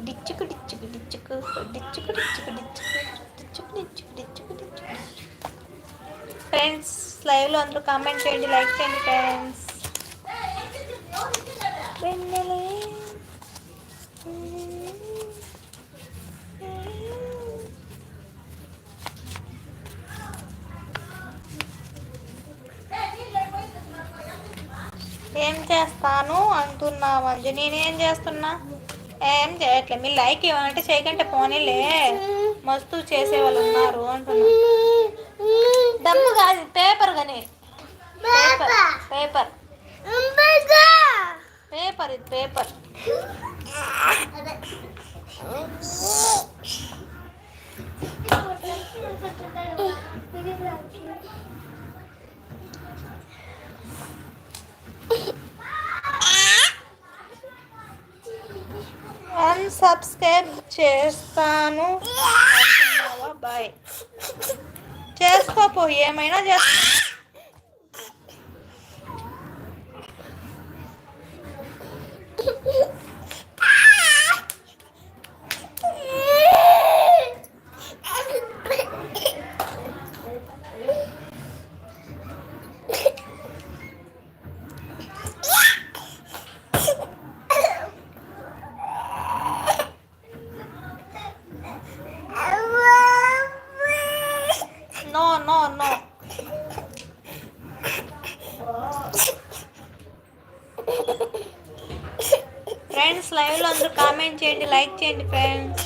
డిచ్చుకు డిచ్చుకు డిచ్చుకు డిచ్చుకు డిచ్చుకు డిచ్చుకు డిచ్చుకు డిచ్చుకు డిచ్చుకు డిచ్చుకు. Friends లైవ్లో అందరూ comment చేయండి, లైక్ చేయండి ఫ్రెండ్స్. వెన్నెలే ఏం చేస్తాను అంటున్నా మంజు. నేనేం చేస్తున్నా? ఏం చేయట్లే. మీరు లైక్ ఇవ్వాలంటే చేయకంటే పోనీలే, మస్తు చేసేవాళ్ళు ఉన్నారు అంటున్నా. డబ్బు కాదు, పేపర్ కానీ. పేపర్ పేపర్ పేపర్ ఇది పేపర్. అన్సబ్స్క్రైబ్ చేస్తాను అంటున్నావా? బాయ్. చేసుకోపో, ఏమైనా చేస్తా. No no no. ఫ్రెండ్స్ లైవ్లో అందరూ కామెంట్ చేయండి, లైక్ చేయండి ఫ్రెండ్స్.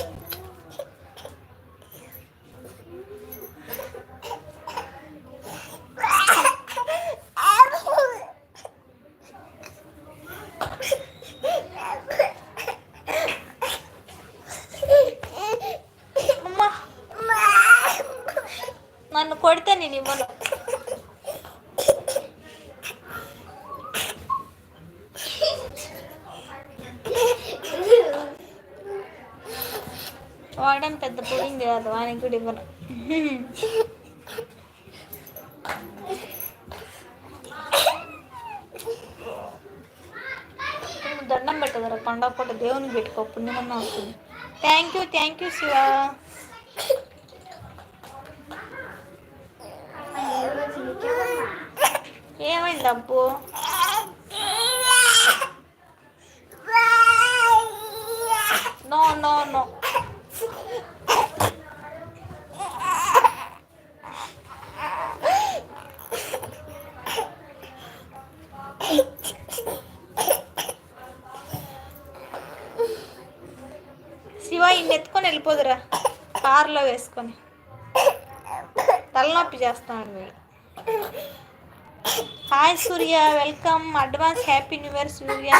నన్ను కొడితే నేను ఇవ్వను. వాడడం పెద్ద పుడింది కాదు, వానికి కూడా ఇవ్వను. దండం పెట్టదరా పండగ పూట, దేవునికి పెట్టుకో, పుణ్యమన్నా వస్తుంది. Thank you Shiva. ఏమైంది అబ్బు? No no no. శివ ఇన్ని ఎత్తుకొని వెళ్ళిపోదురా, కారులో వేసుకొని. తలనొప్పి చేస్తాను వీళ్ళు. Hi Surya, welcome. Advance happy new year Surya.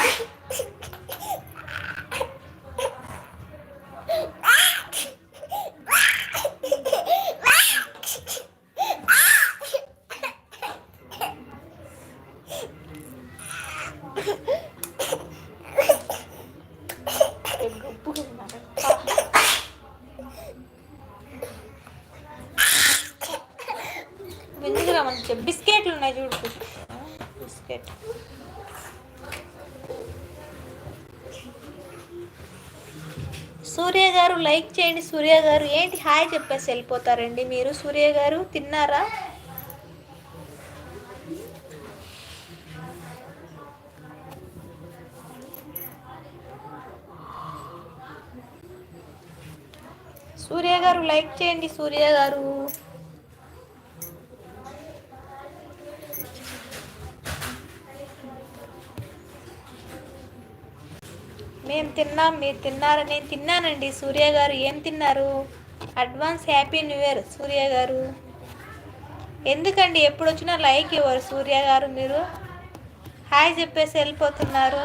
బిస్కెట్లు ఉన్నాయి చూడు, బిస్కెట్. సూర్య గారు లైక్ చేయండి. సూర్య గారు ఏంటి హాయ్ చెప్పేసి వెళ్ళిపోతారండి మీరు? సూర్య గారు తిన్నారా? సూర్య గారు లైక్ చేయండి. సూర్య గారు మేము తిన్నాం, మీరు తిన్నారా? నేను తిన్నానండి. సూర్య గారు ఏం తిన్నారు? అడ్వాన్స్ హ్యాపీ న్యూ ఇయర్ సూర్య గారు. ఎందుకండి ఎప్పుడు వచ్చినా లైక్ ఇవ్వరు సూర్య గారు? మీరు హాయ్ చెప్పేసి వెళ్ళిపోతున్నారు.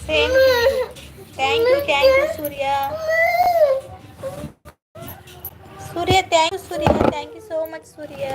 Same. Thank you Surya. Surya thank you so much Surya.